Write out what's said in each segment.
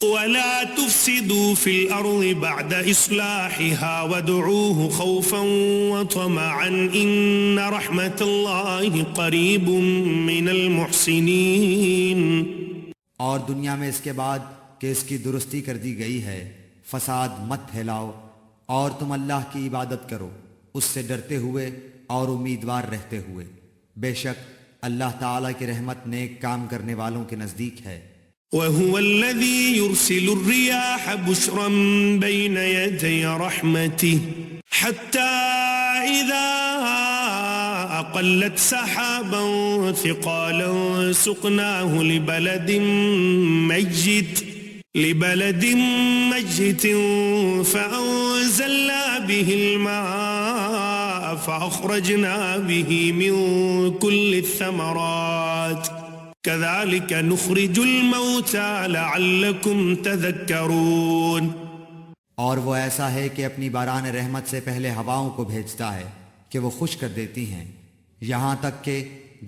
ولا تفسدوا في الأرض بعد إصلاحها وادعوه خوفا وطمعا إن رحمة الله قريب من المحسنين. اور دنیا میں اس کے بعد کہ اس کی درستی کر دی گئی ہے فساد مت پھیلاؤ، اور تم اللہ کی عبادت کرو اس سے ڈرتے ہوئے اور امیدوار رہتے ہوئے، بے شک اللہ تعالیٰ کی رحمت نیک کام کرنے والوں کے نزدیک ہے. وهو الذي يرسل الرياح بشرا بين يدي رحمته حتى إذا أقلت سحابا ثقالا سقناه لبلد ميت فأنزلنا به الماء فأخرجنا به من كل الثمرات كذلك نخرج الموتى لعلكم تذكرون. اور وہ ایسا ہے کہ اپنی باران رحمت سے پہلے ہواؤں کو بھیجتا ہے کہ وہ خشک کر دیتی ہیں، یہاں تک کہ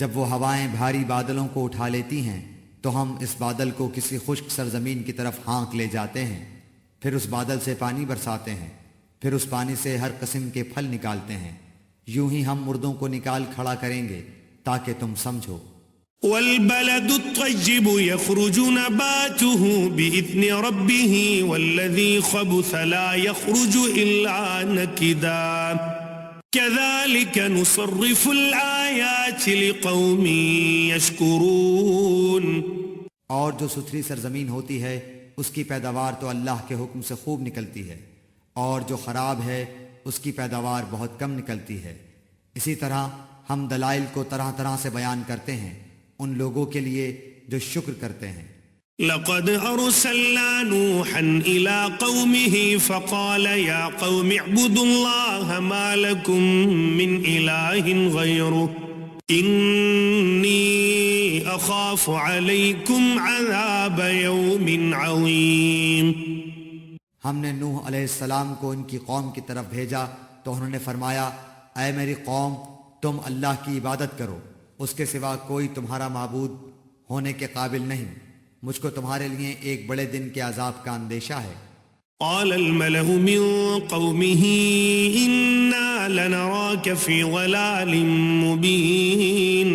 جب وہ ہوائیں بھاری بادلوں کو اٹھا لیتی ہیں تو ہم اس بادل کو کسی خشک سرزمین کی طرف ہانک لے جاتے ہیں، پھر اس بادل سے پانی برساتے ہیں، پھر اس پانی سے ہر قسم کے پھل نکالتے ہیں، یوں ہی ہم مردوں کو نکال کھڑا کریں گے تاکہ تم سمجھو. والبلد الطيب يخرج نباته بإذن ربه والذي خبث لا يخرج إلا نكدا كذلك نصرف الآيات لقوم يشكرون. اور جو ستھری سرزمین ہوتی ہے اس کی پیداوار تو اللہ کے حکم سے خوب نکلتی ہے، اور جو خراب ہے اس کی پیداوار بہت کم نکلتی ہے. اسی طرح ہم دلائل کو طرح طرح سے بیان کرتے ہیں ان لوگوں کے لیے جو شکر کرتے ہیں. لقد أرسلنا نوحا إلى قومه فقال يا قوم اعبدوا الله ما لكم من إله غيره إني أخاف عليكم عذاب يوم عظيم. ہم نے نوح علیہ السلام کو ان کی قوم کی طرف بھیجا تو انہوں نے فرمایا اے میری قوم تم اللہ کی عبادت کرو، اس کے سوا کوئی تمہارا معبود ہونے کے قابل نہیں، مجھ کو تمہارے لیے ایک بڑے دن کے عذاب کا اندیشہ ہے. قال الملأ من قومه إنا لنراك في ضلال مبين.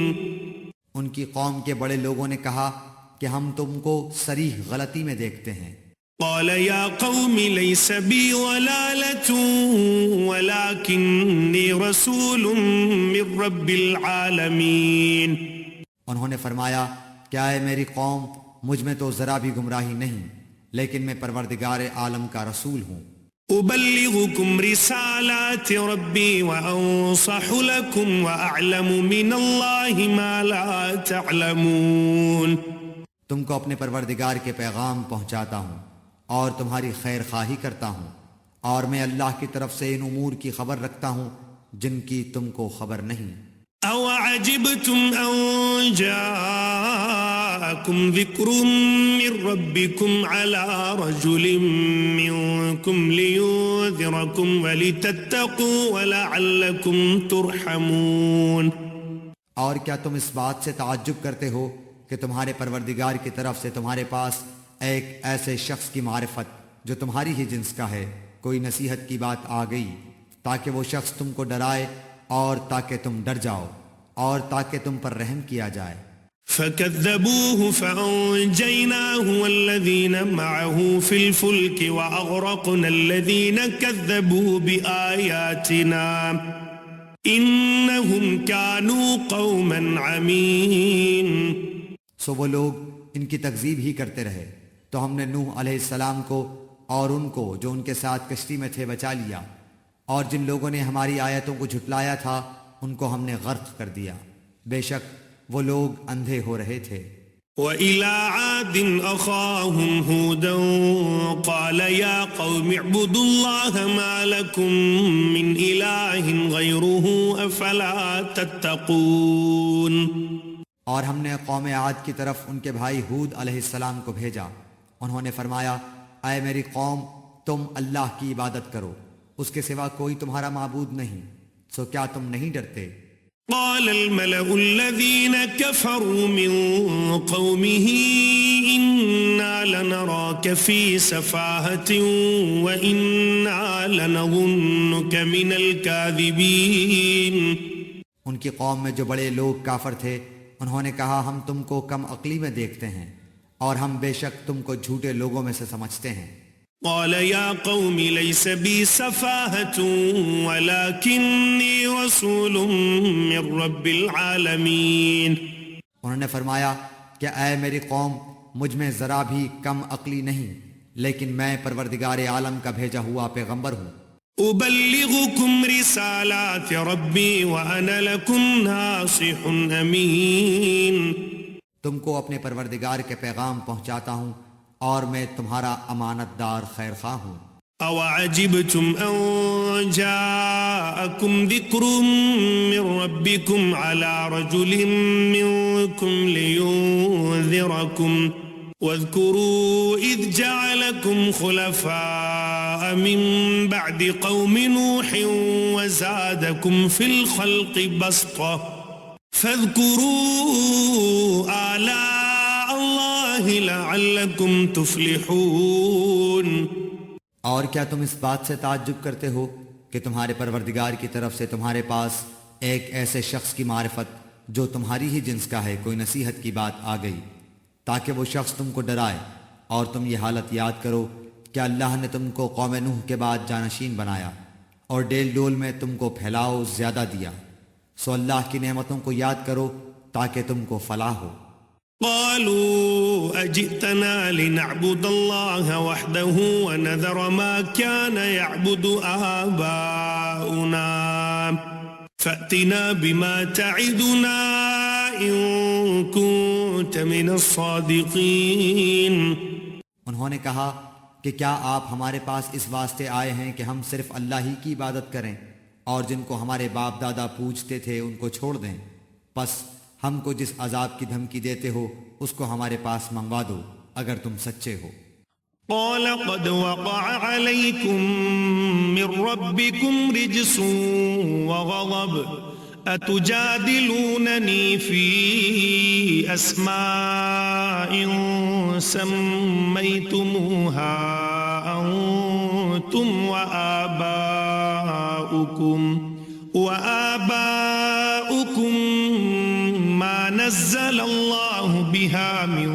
ان کی قوم کے بڑے لوگوں نے کہا کہ ہم تم کو صریح غلطی میں دیکھتے ہیں. قال يا قوم ليس بي ضلالة ولكني رسول من رب العالمين. انہوں نے فرمایا کیا ہے میری قوم مجھ میں تو ذرا بھی گمراہی نہیں، لیکن میں پروردگار عالم کا رسول ہوں. أبلغكم رسالات ربي وأنصح لكم وأعلم من الله ما لا تعلمون. تم کو اپنے پروردگار کے پیغام پہنچاتا ہوں اور تمہاری خیر خواہی کرتا ہوں، اور میں اللہ کی طرف سے ان امور کی خبر رکھتا ہوں جن کی تم کو خبر نہیں. أَوَعَجِبْتُمْ أَنْ جَاءَكُمْ ذِكْرٌ مِّن رَبِّكُمْ عَلَى رَجُلٍ مِّنكُمْ لِيُنذِرَكُمْ وَلِتَتَّقُوا وَلَعَلَّكُمْ تُرْحَمُونَ. اور کیا تم اس بات سے تعجب کرتے ہو کہ تمہارے پروردگار کی طرف سے تمہارے پاس ایک ایسے شخص کی معرفت جو تمہاری ہی جنس کا ہے کوئی نصیحت کی بات آ گئی تاکہ وہ شخص تم کو ڈرائے اور تاکہ تم ڈر جاؤ اور تاکہ تم پر رحم کیا جائے. فَكَذَّبُوهُ فَأَنْجَيْنَاهُ وَالَّذِينَ مَعَهُ فِي الْفُلْكِ وَأَغْرَقْنَا الَّذِينَ كَذَّبُوا بِآيَاتِنَا إِنَّهُمْ كَانُوا قَوْمًا عَمِينَ. سو وہ لوگ ان کی تکذیب ہی کرتے رہے تو ہم نے نوح علیہ السلام کو اور ان کو جو ان کے ساتھ کشتی میں تھے بچا لیا، اور جن لوگوں نے ہماری آیتوں کو جھٹلایا تھا ان کو ہم نے غرق کر دیا، بے شک وہ لوگ اندھے ہو رہے تھے. وَإِلَىٰ عَادٍ أَخَاهُمْ هُودًا قَالَ يَا قَوْمِ اعْبُدُوا اللَّهَ مَا لَكُمْ مِنْ إِلَٰهٍ غَيْرُهُ أَفَلَا تَتَّقُونَ. اور ہم نے قوم عاد کی طرف ان کے بھائی ہود علیہ السلام کو بھیجا، انہوں نے فرمایا اے میری قوم تم اللہ کی عبادت کرو، اس کے سوا کوئی تمہارا معبود نہیں، سو کیا تم نہیں ڈرتے؟ قال الملأ الذين كفروا من قومه إنا لنراك في سفاهة وإنا لنظنك من الكاذبين. ان کی قوم میں جو بڑے لوگ کافر تھے انہوں نے کہا ہم تم کو کم عقلی میں دیکھتے ہیں اور ہم بے شک تم کو جھوٹے لوگوں میں سے سمجھتے ہیں. قال يا قوم ليس بي سفاهة ولكني رسول من رب العالمين. انہوں نے فرمایا کہ اے میری قوم مجھ میں ذرا بھی کم عقلی نہیں لیکن میں پروردگار عالم کا بھیجا ہوا پیغمبر ہوں. أبلغكم رسالات ربي وأنا لكم ناصح أمين. تم کو اپنے پروردگار کے پیغام پہنچاتا ہوں اور میں تمہارا امانت دار خیر خواہ ہوں. أَوَعَجِبْتُمْ أَن جَاءَكُمْ ذِكْرٌ مِّن رَّبِّكُمْ عَلَىٰ رَجُلٍ مِّنكُمْ لِيُنذِرَكُمْ واذكروا إذ جعلكم خلفاء من بعد قوم نوح وزادكم في الخلق بسطة فاذكروا آلاء الله لعلكم تفلحون. اور کیا تم اس بات سے تعجب کرتے ہو کہ تمہارے پروردگار کی طرف سے تمہارے پاس ایک ایسے شخص کی معرفت جو تمہاری ہی جنس کا ہے کوئی نصیحت کی بات آ گئی تاکہ وہ شخص تم کو ڈرائے. اور تم یہ حالت یاد کرو کہ اللہ نے تم کو قوم نوح کے بعد جانشین بنایا اور ڈیل ڈول میں تم کو پھیلاؤ زیادہ دیا. سو اللہ کی نعمتوں کو یاد کرو تاکہ تم کو فلاح ہو. قالوا أجئتنا لنعبد الله وحده ونذر ما كان يعبد آباؤنا فأتنا بما تعدنا إن كنت من الصادقين. انہوں نے کہا کہ کیا آپ ہمارے پاس اس واسطے آئے ہیں کہ ہم صرف اللہ ہی کی عبادت کریں اور جن کو ہمارے باپ دادا پوجتے تھے ان کو چھوڑ دیں؟ پس ہم کو جس عذاب کی دھمکی دیتے ہو اس کو ہمارے پاس منگوا دو اگر تم سچے ہو. قال قد وقع عليكم من ربكم رجس وغضب أتجادلونني في أسماء سميتموها أنتم وآباؤكم ما نزل الله بها من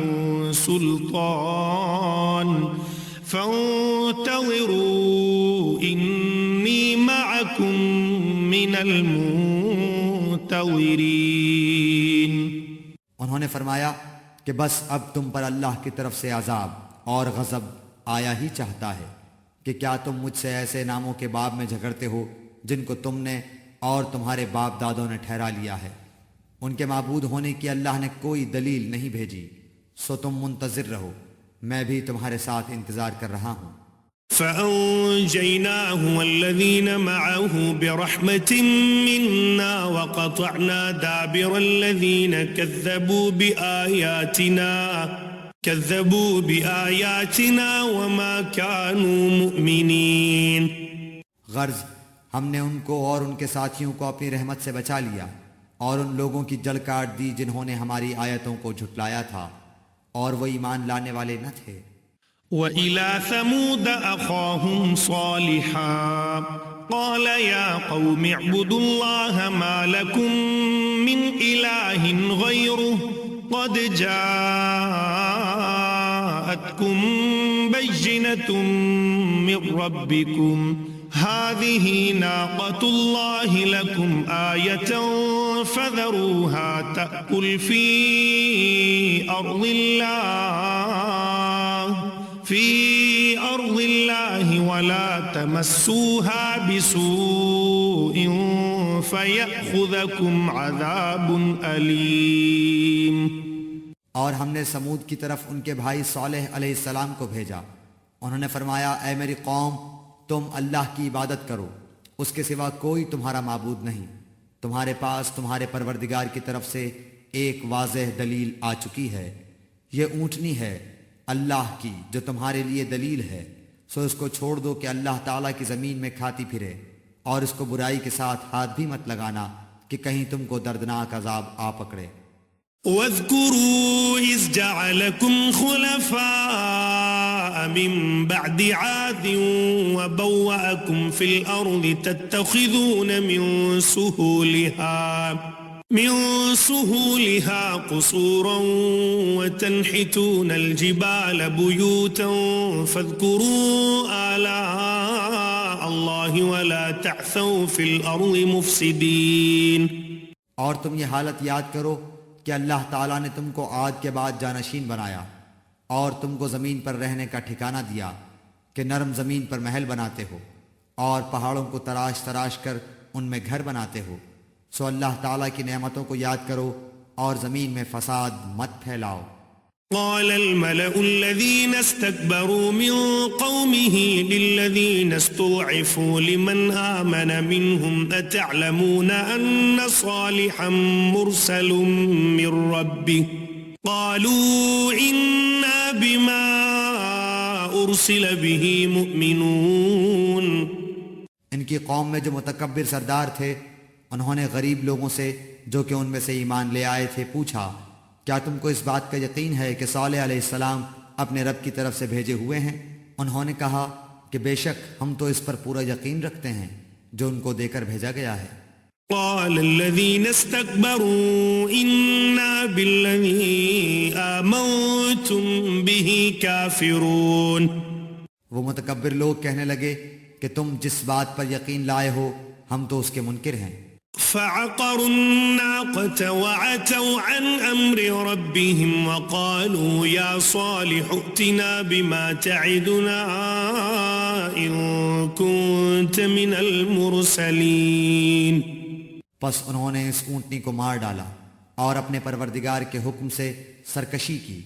سلطان فانتظروا إني معكم من المنتظرين. انہوں نے فرمایا کہ بس اب تم پر اللہ کی طرف سے عذاب اور غضب آیا ہی چاہتا ہے کہ کیا تم مجھ سے ایسے ناموں کے باب میں جھگڑتے ہو جن کو تم نے اور تمہارے باپ دادوں نے ٹھہرا لیا ہے. ان کے معبود ہونے کی اللہ نے کوئی دلیل نہیں بھیجی سو تم منتظر رہو میں بھی تمہارے ساتھ انتظار کر رہا ہوں. فأنجيناه والذين معه برحمة منا وقطعنا دابر الذين كذبوا بآياتنا وما كانوا مؤمنين. غرض ہم نے ان کو اور ان کے ساتھیوں کو اپنی رحمت سے بچا لیا اور ان لوگوں کی جڑ کاٹ دی جنہوں نے ہماری آیتوں کو جھٹلایا تھا اور وہ ایمان لانے والے نہ تھے. وَإِلَى ثَمُودَ أَخَاهُمْ صَالِحًا قَالَ يَا قَوْمِ اعْبُدُوا اللَّهَ مَا لَكُمْ مِنْ إِلَٰهٍ غَيْرُهُ قَدْ جَاءَتْكُمْ بَيِّنَةٌ مِّن رَّبِّكُمْ هذه ناقة الله لكم آية فذروها تأكل في أرض الله ولا تمسوها بسوء فيأخذكم عذاب أليم. اور ہم نے سمود کی طرف ان کے بھائی صالح علیہ السلام کو بھیجا. انہوں نے فرمایا اے میری قوم تم اللہ کی عبادت کرو اس کے سوا کوئی تمہارا معبود نہیں. تمہارے پاس تمہارے پروردگار کی طرف سے ایک واضح دلیل آ چکی ہے. یہ اونٹنی ہے اللہ کی جو تمہارے لیے دلیل ہے سو اس کو چھوڑ دو کہ اللہ تعالیٰ کی زمین میں کھاتی پھرے اور اس کو برائی کے ساتھ ہاتھ بھی مت لگانا کہ کہیں تم کو دردناک عذاب آ پکڑے. واذكروا إذ جعلكم خلفاء من بعد عاد وبوأكم في الأرض تتخذون من سهولها قصورا وتنحتون الجبال بيوتا فاذكروا آلاء الله ولا تعثوا في الأرض مفسدين. اور تم یہ حالت یاد کرو کہ اللہ تعالیٰ نے تم کو عاد کے بعد جانشین بنایا اور تم کو زمین پر رہنے کا ٹھکانہ دیا کہ نرم زمین پر محل بناتے ہو اور پہاڑوں کو تراش تراش کر ان میں گھر بناتے ہو. سو اللہ تعالیٰ کی نعمتوں کو یاد کرو اور زمین میں فساد مت پھیلاؤ. قال الملأ الذين استكبروا من قومه للذين استضعفوا لمن آمن منهم أتعلمون أن صالحا مرسل من ربه قالوا إنا بما أرسل به مؤمنون. ان کی قوم میں جو متکبر سردار تھے انہوں نے غریب لوگوں سے جو کہ ان میں سے ایمان لے آئے تھے پوچھا کیا تم کو اس بات کا یقین ہے کہ صالح علیہ السلام اپنے رب کی طرف سے بھیجے ہوئے ہیں؟ انہوں نے کہا کہ بے شک ہم تو اس پر پورا یقین رکھتے ہیں جو ان کو دے کر بھیجا گیا ہے. قال الذين استكبروا إنا بالذي آمنتم به كافرون. وہ متکبر لوگ کہنے لگے کہ تم جس بات پر یقین لائے ہو ہم تو اس کے منکر ہیں. فعقروا الناقة وعتوا عن أمر ربهم وقالوا يا صالح ائتنا بما تعدنا إن كنت من المرسلين. پس انہوں نے اس اونٹنی کو مار ڈالا اور اپنے پروردگار کے حکم سے سرکشی کی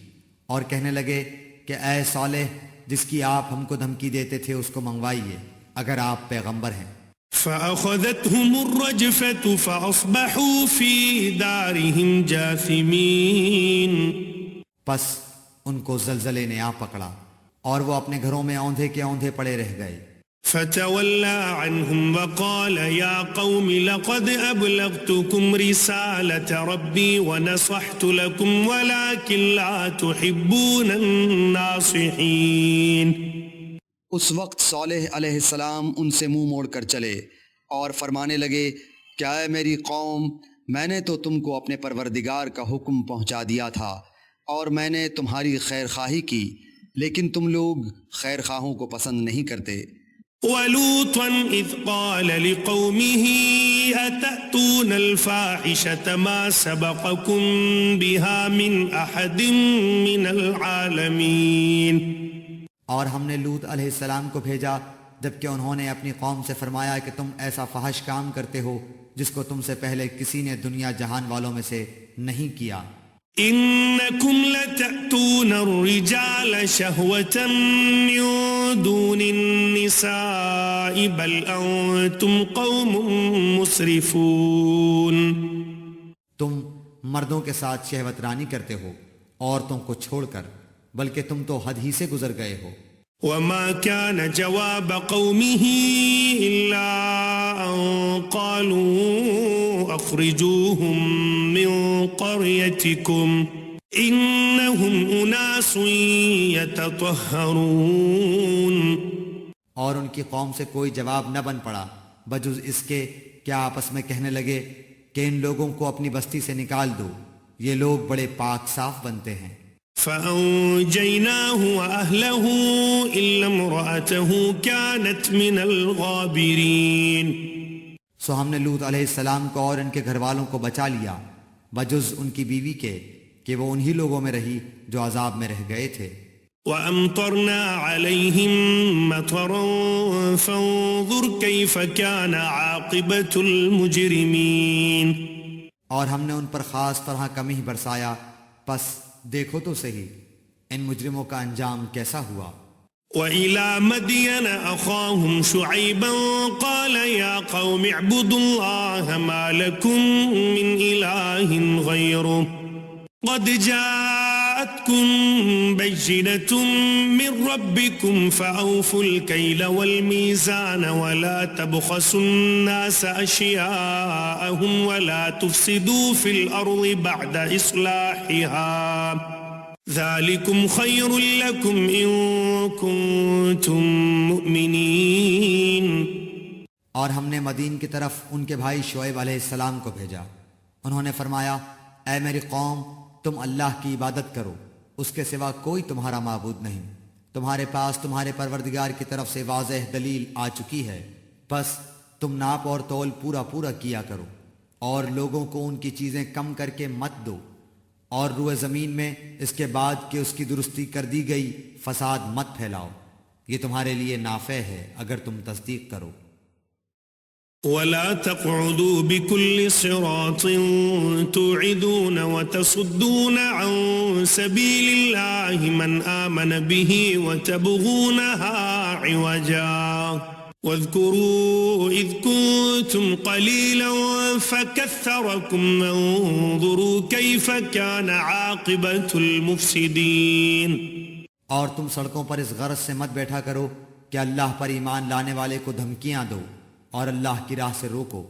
اور کہنے لگے کہ اے صالح جس کی آپ ہم کو دھمکی دیتے تھے اس کو منگوائیے اگر آپ پیغمبر ہیں. فأخذتهم الرجفة فأصبحوا في دارهم جاثمين. پس ان کو زلزلے نے آ پکڑا اور وہ اپنے گھروں میں اوندھے کے اوندھے پڑے رہ گئے. فتولى عنهم وقال يا قوم لقد أبلغتكم رسالة ربي ونصحت لكم ولكن لا تحبون الناصحين. اس وقت صالح علیہ السلام ان سے منہ موڑ کر چلے اور فرمانے لگے کیا اے میری قوم میں نے تو تم کو اپنے پروردگار کا حکم پہنچا دیا تھا اور میں نے تمہاری خیر خواہی کی لیکن تم لوگ خیر خواہوں کو پسند نہیں کرتے. وَلُوطًا إِذْ قَالَ لِقَوْمِهِ أَتَأْتُونَ الْفَاحِشَةَ مَا سَبَقَكُمْ بِهَا مِنْ أَحَدٍ مِنَ الْعَالَمِينَ. اور ہم نے لوط علیہ السلام کو بھیجا جبکہ انہوں نے اپنی قوم سے فرمایا کہ تم ایسا فحش کام کرتے ہو جس کو تم سے پہلے کسی نے دنیا جہان والوں میں سے نہیں کیا. إنكم لتأتون الرجال شهوة من دون النساء بل أنتم قوم مسرفون. تم مردوں کے ساتھ شہوت رانی کرتے ہو عورتوں کو چھوڑ کر بلکہ تم تو حد ہی سے گزر گئے ہو. وما كان جواب قومه إلا أن قالوا أخرجوهم من قريتكم إنهم أناس يتطهرون. اور ان کی قوم سے کوئی جواب نہ بن پڑا بجز اس کے کیا آپس میں کہنے لگے کہ ان لوگوں کو اپنی بستی سے نکال دو یہ لوگ بڑے پاک صاف بنتے ہیں. فأنجيناه وأهله إلا امرأته كانت من الغابرين. سو ہم نے لوط علیہ السلام کو اور ان کے گھر والوں کو بچا لیا بجز ان کی بیوی کے کہ وہ انہی لوگوں میں رہی جو عذاب میں رہ گئے تھے. وأمطرنا عليهم مطرا فانظر كيف كان عاقبة المجرمين. اور ہم نے ان پر خاص طرح کمی برسایا پس دیکھو تو صحیح ان مجرموں کا انجام کیسا ہوا. وَإِلَى مَدْيَنَ أَخَاهُمْ شُعَيْبًا قَالَ يَا قَوْمِ اعْبُدُوا اللَّهَ مَا لَكُمْ مِنْ إِلَٰهٍ غَيْرُهُ قَدْ جَاءَ جاءتكم بينة من ربكم فأوفوا الكيل والميزان ولا تبخسوا الناس أشياءهم ولا تفسدوا في الأرض بعد إصلاحها ذلكم خير لكم إن كنتم مؤمنين۔ اور ہم نے مدین کی طرف ان کے بھائی شعیب علیہ السلام کو بھیجا۔ انہوں نے فرمایا، اے میری قوم، تم اللہ کی عبادت کرو، اس کے سوا کوئی تمہارا معبود نہیں۔ تمہارے پاس تمہارے پروردگار کی طرف سے واضح دلیل آ چکی ہے، بس تم ناپ اور تول پورا پورا کیا کرو، اور لوگوں کو ان کی چیزیں کم کر کے مت دو، اور روئے زمین میں اس کے بعد کہ اس کی درستی کر دی گئی فساد مت پھیلاؤ، یہ تمہارے لیے نافع ہے اگر تم تصدیق کرو۔ ولا تقعدوا بكل صراط توعدون وتصدون عن سبيل الله من آمن به وتبغونها عوجا واذكروا إذ كنتم قليلا فكثركم وانظروا كيف كان عاقبة المفسدين۔ اور تم سڑکوں پر اس غرض سے مت بیٹھا کرو کہ اللہ پر ایمان لانے والے کو دھمکیاں دو اور اللہ کی راہ سے روکو،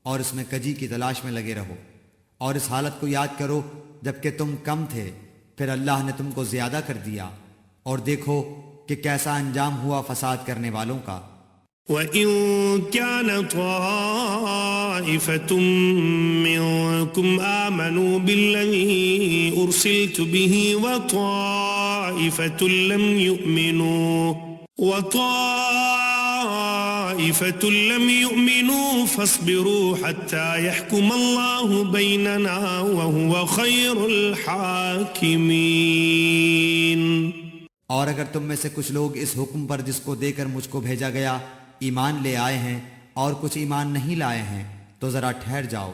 اور اس میں کجی کی تلاش میں لگے رہو، اور اس حالت کو یاد کرو جبکہ تم کم تھے، پھر اللہ نے تم کو زیادہ کر دیا، اور دیکھو کہ کیسا انجام ہوا فساد کرنے والوں کا۔ وَإِن كَانَ طَائِفَةٌ مِّنكُمْ آمَنُوا بِالَّذِي أُرْسِلْتُ بِهِ وَطَائِفَةٌ لَّمْ يُؤْمِنُوا فَاصْبِرُوا حَتَّى يَحْكُمَ اللَّهُ بَيْنَنَا وَهُوَ خَيْرُ الْحَاكِمِينَ۔ اور اگر تم میں سے کچھ لوگ اس حکم پر جس کو دے کر مجھ کو بھیجا گیا ایمان لے آئے ہیں اور کچھ ایمان نہیں لائے ہیں تو ذرا ٹھہر جاؤ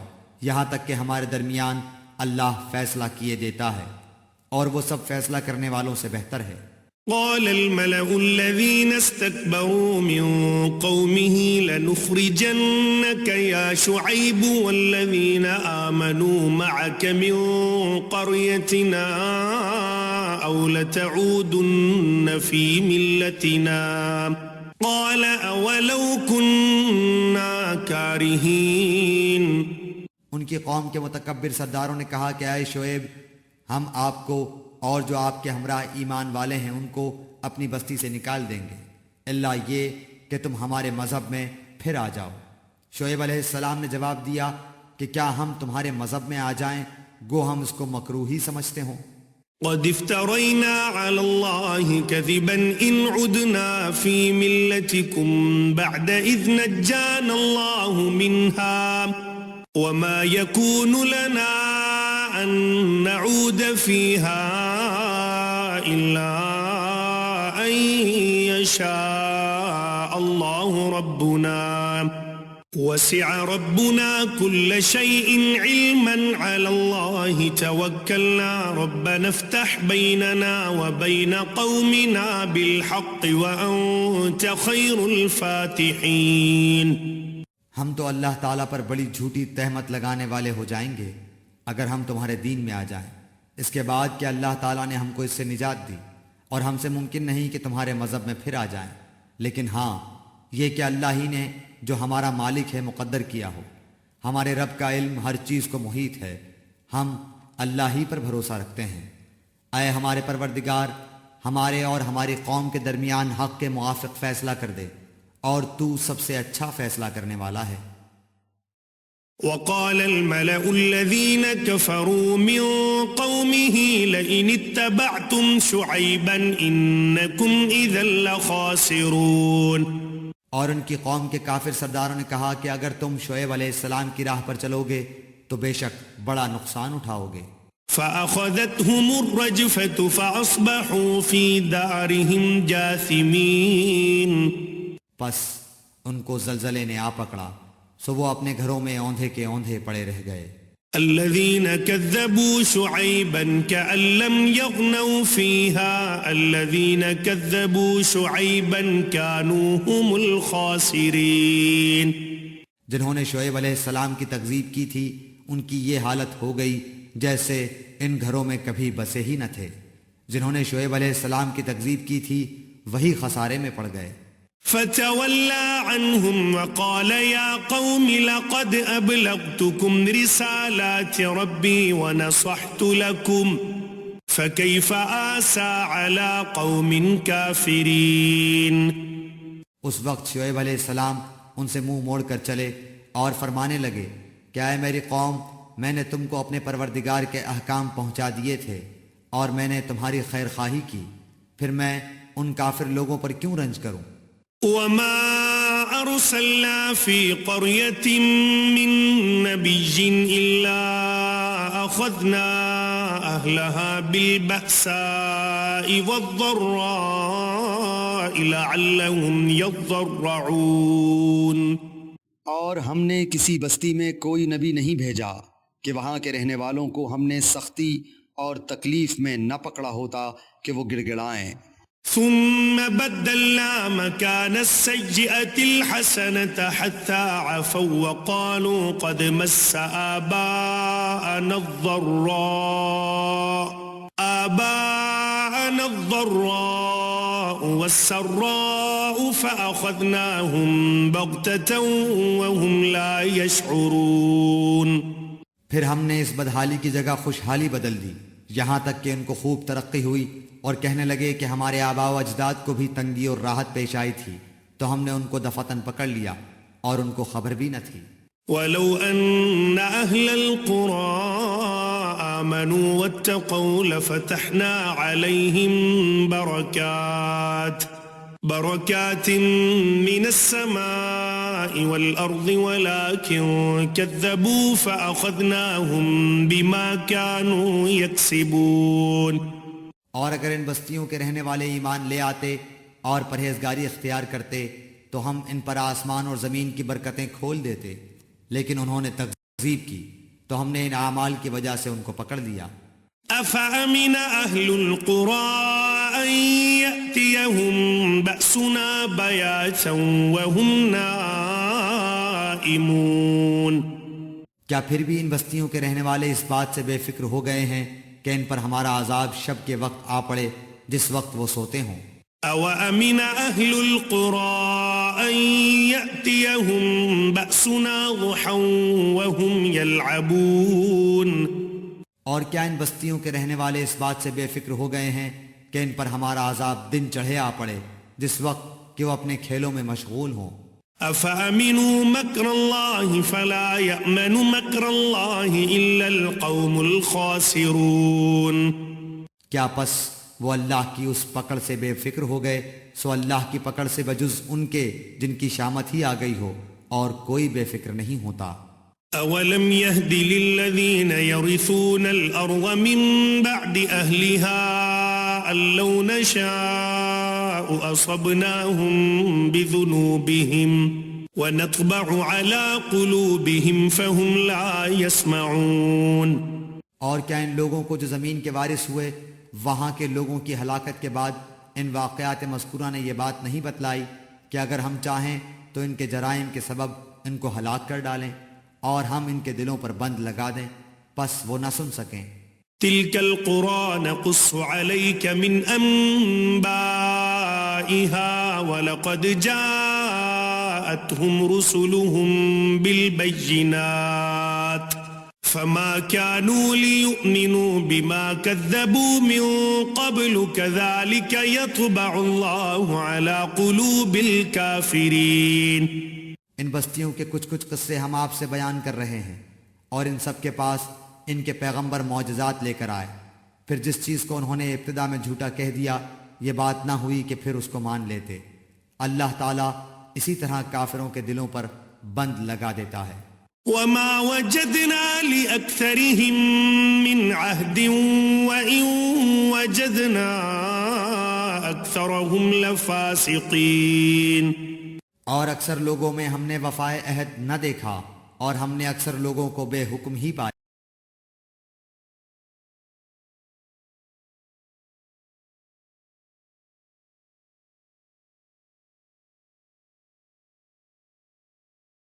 یہاں تک کہ ہمارے درمیان اللہ فیصلہ کیے دیتا ہے، اور وہ سب فیصلہ کرنے والوں سے بہتر ہے۔ قال الملأ الذين استكبروا من قومه لنخرجنك يا شعيب والذين آمنوا معك من قريتنا أو لتعودن في ملتنا قال أولو كنا كارهين۔ ان کی قوم کے متکبر سرداروں نے کہا کہ اے شعیب، ہم آپ کو اور جو آپ کے ہمراہ ایمان والے ہیں ان کو اپنی بستی سے نکال دیں گے، اللہ یہ کہ تم ہمارے مذہب میں پھر آ جاؤ۔ شعیب علیہ السلام نے جواب دیا کہ کیا ہم تمہارے مذہب میں آ جائیں گو ہم اس کو مکروہی سمجھتے ہوں۔ قد افترينا على الله كذبا إن عدنا في ملتكم بعد إذ نجانا الله منها وما يكون لنا أن نعود فيها إلا أن يشاء الله ربنا وسع ربنا كل شيء علما على الله توكلنا ربنا افتح بيننا وبين قومنا بالحق وأنت خير الفاتحين۔ ہم تو اللہ تعالیٰ پر بڑی جھوٹی تہمت لگانے والے ہو جائیں گے اگر ہم تمہارے دین میں آ جائیں، اس کے بعد کہ اللہ تعالیٰ نے ہم کو اس سے نجات دی، اور ہم سے ممکن نہیں کہ تمہارے مذہب میں پھر آ جائیں، لیکن ہاں یہ کہ اللہ ہی نے جو ہمارا مالک ہے مقدر کیا ہو۔ ہمارے رب کا علم ہر چیز کو محیط ہے، ہم اللہ ہی پر بھروسہ رکھتے ہیں۔ اے ہمارے پروردگار، ہمارے اور ہماری قوم کے درمیان حق کے موافق فیصلہ کر دے، اور تو سب سے اچھا فیصلہ کرنے والا ہے۔ وقال الملأ الذين كفروا من قومه لئن اتبعتم شعيبا إنكم إذا لخاسرون۔ اور ان کی قوم کے کافر سرداروں نے کہا کہ اگر تم شعیب علیہ السلام کی راہ پر چلو گے تو بے شک بڑا نقصان اٹھاؤ گے۔ فأخذتهم الرجفة فأصبحوا في دارهم جاثمين۔ پس ان کو زلزلے نے آ پکڑا، سو وہ اپنے گھروں میں اوندھے کے اوندھے پڑے رہ گئے۔ الذين كذبوا شعيبا كأن لم يغنوا فيها الذين كذبوا شعيبا كانوا هم الخاسرين۔ جنہوں نے شعیب علیہ السلام کی تکذیب کی تھی ان کی یہ حالت ہو گئی جیسے ان گھروں میں کبھی بسے ہی نہ تھے۔ جنہوں نے شعیب علیہ السلام کی تکذیب کی تھی وہی خسارے میں پڑ گئے۔ فتولى عنهم وقال يا قوم لقد أبلغتكم رسالات ربي ونصحت لكم فكيف آسى على قوم كافرين۔ اس وقت شعیب علیہ السلام ان سے منہ موڑ کر چلے اور فرمانے لگے کہ اے میری قوم، میں نے تم کو اپنے پروردگار کے احکام پہنچا دیے تھے اور میں نے تمہاری خیر خواہی کی، پھر میں ان کافر لوگوں پر کیوں رنج کروں؟ وما أرسلنا في قرية من نبي إلا أخذنا أهلها بالبأساء والضراء لعلهم يضرعون۔ اور ہم نے کسی بستی میں کوئی نبی نہیں بھیجا کہ وہاں کے رہنے والوں کو ہم نے سختی اور تکلیف میں نہ پکڑا ہوتا کہ وہ گڑ گڑائیں۔ ثم بدلنا مكان السيئة الحسنة حتى عفوا وقالوا قد مس آباءنا الضراء والسراء فأخذناهم بغتة وهم لا يشعرون۔ پھر ہم نے اس بدحالی کی جگہ خوشحالی بدل دی، یہاں تک کہ ان کو خوب ترقی ہوئی اور کہنے لگے کہ ہمارے آباء و اجداد کو بھی تنگی اور راحت پیش آئی تھی، تو ہم نے ان کو دفعتاً پکڑ لیا اور ان کو خبر بھی نہ تھی۔ وَلَوْ أَنَّ أَهْلَ الْقُرَىٰ آمَنُوا وَاتَّقَوْا لَفَتَحْنَا عَلَيْهِمْ بركات من السماء والأرض ولكن كذبوا فأخذناهم بما كانوا يكسبون۔ اور اگر ان بستیوں کے رہنے والے ایمان لے آتے اور پرہیزگاری اختیار کرتے تو ہم ان پر آسمان اور زمین کی برکتیں کھول دیتے، لیکن انہوں نے تکذیب کی تو ہم نے ان اعمال کی وجہ سے ان کو پکڑ لیا۔ أَفَأَمِنَ أَهْلُ الْقُرَىٰ أَن يَأْتِيَهُم بَأْسُنَا بَيَاتًا وَهُمْ نَائِمُونَ۔ کیا پھر بھی ان بستیوں کے رہنے والے اس بات سے بے فکر ہو گئے ہیں کہ ان پر ہمارا عذاب شب کے وقت آ پڑے جس وقت وہ سوتے ہوں؟ أَوَأَمِنَ أَهْلُ الْقُرَىٰ أَن يَأْتِيَهُم بَأْسُنَا ضُحًى وَهُمْ يَلْعَبُونَ۔ اور کیا ان بستیوں کے رہنے والے اس بات سے بے فکر ہو گئے ہیں کہ ان پر ہمارا عذاب دن چڑھے آ پڑے جس وقت کہ وہ اپنے کھیلوں میں مشغول ہوں؟ أَفَأَمِنُوا مَكْرَ اللَّهِ فَلَا يَأْمَنُ مَكْرَ اللَّهِ إِلَّا الْقَوْمُ الْخَاسِرُونَ۔ کیا پس وہ اللہ کی اس پکڑ سے بے فکر ہو گئے سو اللہ کی پکڑ سے بجز ان کے جن کی شامت ہی آ گئی ہو اور کوئی بے فکر نہیں ہوتا۔ أَوَلَمْ يَهْدِ لِلَّذِينَ يَرِثُونَ الْأَرْضَ مِنْ بَعْدِ أَهْلِهَا أَنْ لَوْ نَشَاءُ أَصَبْنَاهُمْ بِذُنُوبِهِمْ وَنَطْبَعُ عَلَى قُلُوبِهِمْ فَهُمْ لَا يَسْمَعُونَ۔ اور کیا ان لوگوں کو جو زمین کے وارث ہوئے وہاں کے لوگوں کی ہلاکت کے بعد ان واقعات مذکورہ نے یہ بات نہیں بتلائی کہ اگر ہم چاہیں تو ان کے جرائم کے سبب ان کو ہلاک کر ڈالیں اور ہم ان کے دلوں پر بند لگا دیں پس وہ نہ سن سکیں۔ تِلْكَ الْقُرَىٰ نَقُصُّ عَلَيْكَ مِنْ أَنْبَائِهَا وَلَقَدْ جَاءَتْهُمْ رُسُلُهُم بِالْبَيِّنَاتِ فَمَا كَانُوا لِيُؤْمِنُوا بِمَا كَذَّبُوا مِن قَبْلُ كَذَلِكَ يَطْبَعُ اللَّهُ عَلَى قُلُوبِ الْكَافِرِينَ۔ ان بستیوں کے کچھ قصے ہم آپ سے بیان کر رہے ہیں اور ان سب کے پاس ان کے پیغمبر معجزات لے کر آئے، پھر جس چیز کو انہوں نے ابتدا میں جھوٹا کہہ دیا یہ بات نہ ہوئی کہ پھر اس کو مان لیتے۔ اللہ تعالیٰ اسی طرح کافروں کے دلوں پر بند لگا دیتا ہے۔ وَمَا وَجَدْنَا لِأَكْثَرِهِم مِّنْ عَهْدٍ وَإِن وَجَدْنَا أَكْثَرَهُمْ لَفَاسِقِينَ۔ اور اکثر لوگوں میں ہم نے وفائے عہد نہ دیکھا اور ہم نے اکثر لوگوں کو بے حکم ہی پایا۔